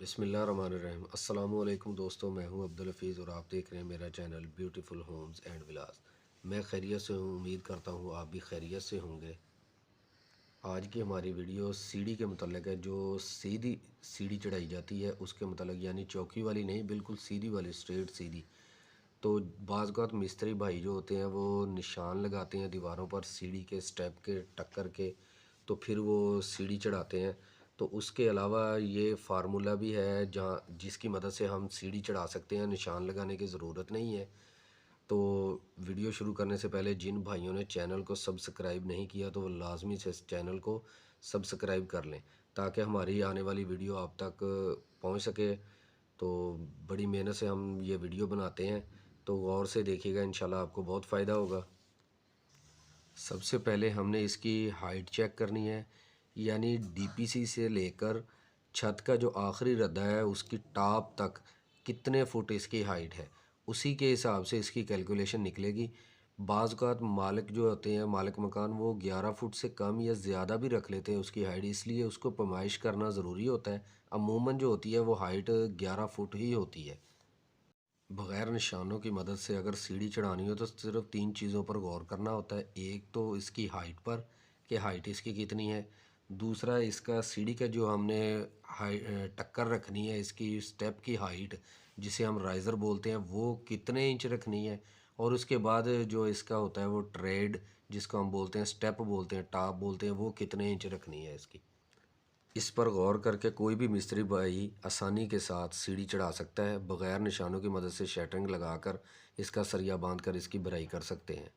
बिस्मिल्लाहिर्रहमानिर्रहीम। अस्सलामुअलैकुम दोस्तों, मैं हूं अब्दुल हफीज़ और आप देख रहे हैं मेरा चैनल ब्यूटीफुल होम्स एंड विलास। मैं खैरियत से हूं, उम्मीद करता हूं आप भी खैरियत से होंगे। आज की हमारी वीडियो सीढ़ी के मतलब है। जो सीधी सीढ़ी चढ़ाई जाती है उसके मतलब, यानी चौकी वाली नहीं, बिल्कुल सीधी वाली, स्ट्रेट सीधी। तो बाज़ मिस्त्री भाई जो होते हैं वो निशान लगाते हैं दीवारों पर सीढ़ी के स्टेप के टक्कर के, तो फिर वो सीढ़ी चढ़ाते हैं। तो उसके अलावा ये फार्मूला भी है जहाँ जिसकी मदद से हम सीढ़ी चढ़ा सकते हैं, निशान लगाने की ज़रूरत नहीं है। तो वीडियो शुरू करने से पहले जिन भाइयों ने चैनल को सब्सक्राइब नहीं किया तो वो लाजमी से इस चैनल को सब्सक्राइब कर लें, ताकि हमारी आने वाली वीडियो आप तक पहुंच सके। तो बड़ी मेहनत से हम ये वीडियो बनाते हैं, तो गौर से देखिएगा, इंशाल्लाह आपको बहुत फ़ायदा होगा। सबसे पहले हमने इसकी हाइट चेक करनी है, यानी डीपीसी से लेकर छत का जो आखिरी रद्दा है उसकी टॉप तक कितने फुट इसकी हाइट है। उसी के हिसाब से इसकी कैलकुलेशन निकलेगी। बाज़ मालिक जो होते हैं, मालिक मकान, वो 11 फुट से कम या ज़्यादा भी रख लेते हैं उसकी हाइट, इसलिए उसको पैमाइश करना ज़रूरी होता है। अमूमन जो होती है वो हाइट 11 फुट ही होती है। बग़ैर निशानों की मदद से अगर सीढ़ी चढ़ानी हो तो सिर्फ तीन चीज़ों पर गौर करना होता है। एक तो इसकी हाइट पर, कि हाइट इसकी कितनी है। दूसरा, इसका सीढ़ी का जो हमने टक्कर रखनी है, इसकी स्टेप की हाइट जिसे हम राइज़र बोलते हैं, वो कितने इंच रखनी है। और उसके बाद जो इसका होता है वो ट्रेड, जिसको हम बोलते हैं स्टेप बोलते हैं, टॉप बोलते हैं, वो कितने इंच रखनी है इसकी। इस पर गौर करके कोई भी मिस्त्री भाई आसानी के साथ सीढ़ी चढ़ा सकता है। बग़ैर निशानों की मदद से शटरिंग लगाकर इसका सरिया बांधकर इसकी भराई कर सकते हैं।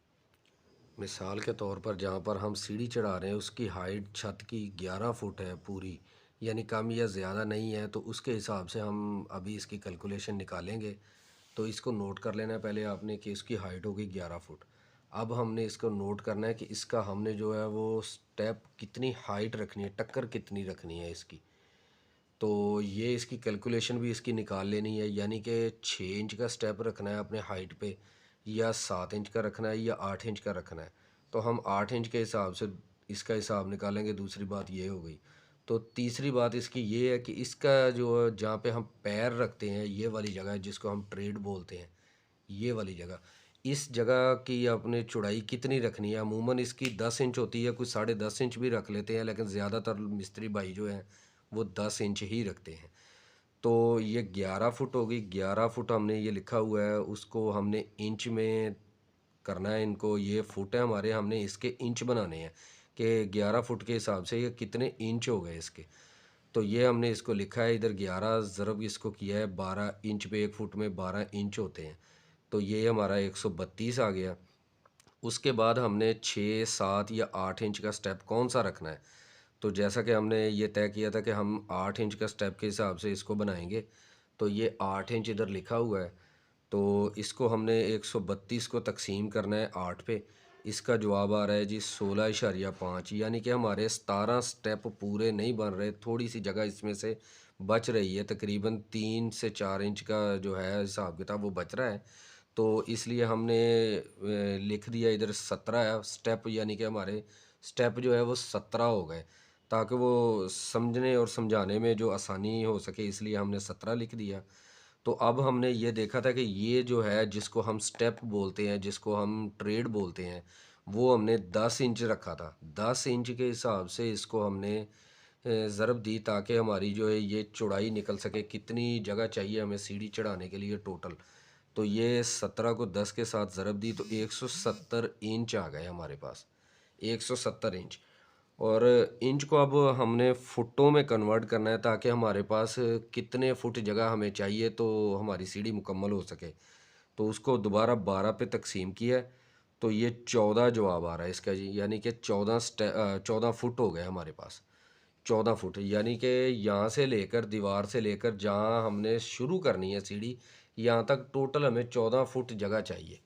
मिसाल के तौर पर जहाँ पर हम सीढ़ी चढ़ा रहे हैं उसकी हाइट छत की 11 फुट है पूरी, यानी कम या ज़्यादा नहीं है, तो उसके हिसाब से हम अभी इसकी कैलकुलेशन निकालेंगे। तो इसको नोट कर लेना है पहले आपने कि इसकी हाइट होगी 11 फुट। अब हमने इसको नोट करना है कि इसका हमने जो है वो स्टेप कितनी हाइट रखनी है, टक्कर कितनी रखनी है इसकी। तो ये इसकी कैलकुलेशन भी इसकी निकाल लेनी है, यानी कि 6 इंच का स्टेप रखना है अपने हाइट पे, या 7 इंच का रखना है, या 8 इंच का रखना है। तो हम 8 इंच के हिसाब से इसका हिसाब निकालेंगे। दूसरी बात ये हो गई। तो तीसरी बात इसकी ये है कि इसका जो जहाँ पे हम पैर रखते हैं, ये वाली जगह है जिसको हम ट्रेड बोलते हैं, ये वाली जगह, इस जगह की आपने चौड़ाई कितनी रखनी है। अमूमन इसकी 10 इंच होती है, कुछ 10.5 इंच भी रख लेते हैं, लेकिन ज़्यादातर मिस्त्री भाई जो हैं वो 10 इंच ही रखते हैं। तो ये 11 फुट होगी। 11 फुट हमने ये लिखा हुआ है, उसको हमने इंच में करना है। इनको ये फुट है हमारे, हमने इसके इंच बनाने हैं कि 11 फुट के हिसाब से ये कितने इंच हो गए इसके। तो ये हमने इसको लिखा है इधर, 11 ज़रब इसको किया है 12 इंच पे। 1 फुट में 12 इंच होते हैं, तो ये हमारा 132 आ गया। उसके बाद हमने 6, 7 या 8 इंच का स्टेप कौन सा रखना है। तो जैसा कि हमने ये तय किया था कि हम 8 इंच का स्टेप के हिसाब से इसको बनाएंगे, तो ये 8 इंच इधर लिखा हुआ है। तो इसको हमने 132 को तकसीम करना है 8 पे। इसका जवाब आ रहा है जी 16.5, यानी कि हमारे 17 स्टेप पूरे नहीं बन रहे, थोड़ी सी जगह इसमें से बच रही है। तकरीबन 3 से 4 इंच का जो है हिसाब किताब वो बच रहा है। तो इसलिए हमने लिख दिया इधर 17 स्टेप, यानी कि हमारे स्टेप जो है वो 17 हो गए, ताकि वो समझने और समझाने में जो आसानी हो सके, इसलिए हमने 17 लिख दिया। तो अब हमने ये देखा था कि ये जो है जिसको हम स्टेप बोलते हैं, जिसको हम ट्रेड बोलते हैं, वो हमने 10 इंच रखा था। 10 इंच के हिसाब से इसको हमने ज़रब दी, ताकि हमारी जो है ये चौड़ाई निकल सके, कितनी जगह चाहिए हमें सीढ़ी चढ़ाने के लिए टोटल। तो ये 17 को 10 के साथ ज़रब दी तो 170 इंच आ गए हमारे पास, 170 इंच। और इंच को अब हमने फुटों में कन्वर्ट करना है, ताकि हमारे पास कितने फुट जगह हमें चाहिए तो हमारी सीढ़ी मुकम्मल हो सके। तो उसको दोबारा 12 पे तकसीम किया है, तो ये 14 जवाब आ रहा है इसका जी, यानी कि 14 फुट हो गए हमारे पास। 14 फुट, यानी कि यहाँ से लेकर, दीवार से लेकर जहाँ हमने शुरू करनी है सीढ़ी, यहाँ तक टोटल हमें 14 फुट जगह चाहिए।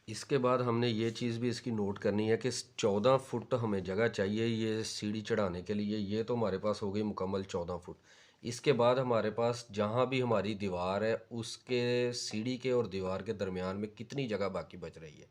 इसके बाद हमने ये चीज़ भी इसकी नोट करनी है कि 14 फुट हमें जगह चाहिए ये सीढ़ी चढ़ाने के लिए। ये तो हमारे पास हो गई मुकम्मल 14 फुट। इसके बाद हमारे पास जहाँ भी हमारी दीवार है उसके सीढ़ी के और दीवार के दरमियान में कितनी जगह बाकी बच रही है।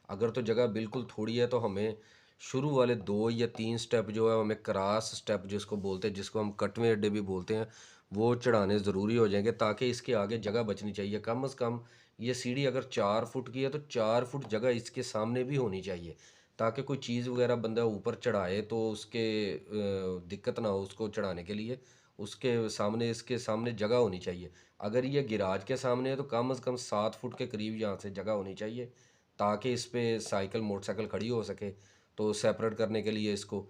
अगर तो जगह बिल्कुल थोड़ी है तो हमें शुरू वाले 2 या 3 स्टेप जो है हमें क्रॉस स्टेप जिसको बोलते हैं, जिसको हम कटवे अड्डे भी बोलते हैं, वो चढ़ाने ज़रूरी हो जाएंगे, ताकि इसके आगे जगह बचनी चाहिए। कम से कम ये सीढ़ी अगर 4 फुट की है तो 4 फुट जगह इसके सामने भी होनी चाहिए, ताकि कोई चीज़ वगैरह बंदा ऊपर चढ़ाए तो उसके दिक्कत ना हो उसको चढ़ाने के लिए। उसके सामने, इसके सामने जगह होनी चाहिए। अगर ये गिराज के सामने है तो कम से कम 7 फुट के करीब यहाँ से जगह होनी चाहिए, ताकि इस पे साइकिल मोटरसाइकिल खड़ी हो सके, तो सेपरेट करने के लिए इसको।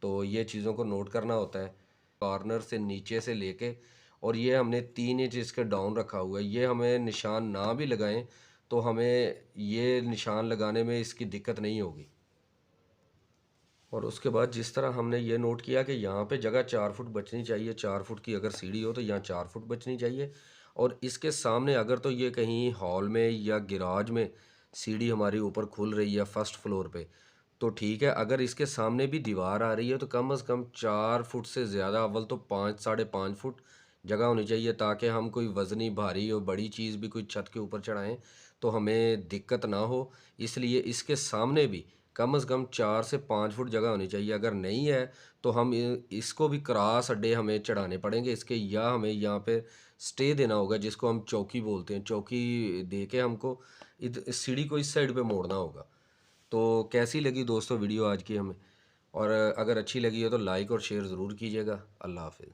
तो ये चीज़ों को नोट करना होता है। कॉर्नर से नीचे से लेके, और ये हमने 3 इंच इसके डाउन रखा हुआ है। ये हमें निशान ना भी लगाएं तो हमें ये निशान लगाने में इसकी दिक्कत नहीं होगी। और उसके बाद जिस तरह हमने ये नोट किया कि यहाँ पे जगह 4 फुट बचनी चाहिए, 4 फुट की अगर सीढ़ी हो तो यहाँ 4 फुट बचनी चाहिए। और इसके सामने अगर तो ये कहीं हॉल में या गैराज में सीढ़ी हमारी ऊपर खुल रही है फर्स्ट फ्लोर पे, तो ठीक है। अगर इसके सामने भी दीवार आ रही है तो कम से कम 4 फुट से ज़्यादा, अव्वल तो 5 साढ़े 5 फुट जगह होनी चाहिए, ताकि हम कोई वज़नी भारी और बड़ी चीज़ भी कोई छत के ऊपर चढ़ाएं तो हमें दिक्कत ना हो। इसलिए इसके सामने भी कम से कम 4 से 5 फुट जगह होनी चाहिए। अगर नहीं है तो हम इसको भी क्रॉस अड्डे हमें चढ़ाने पड़ेंगे इसके, या हमें यहाँ पे स्टे देना होगा, जिसको हम चौकी बोलते हैं। चौकी दे के हमको इस सीढ़ी को इस साइड पे मोड़ना होगा। तो कैसी लगी दोस्तों वीडियो आज की हमें, और अगर अच्छी लगी हो तो लाइक और शेयर ज़रूर कीजिएगा। अल्लाह हाफिज़।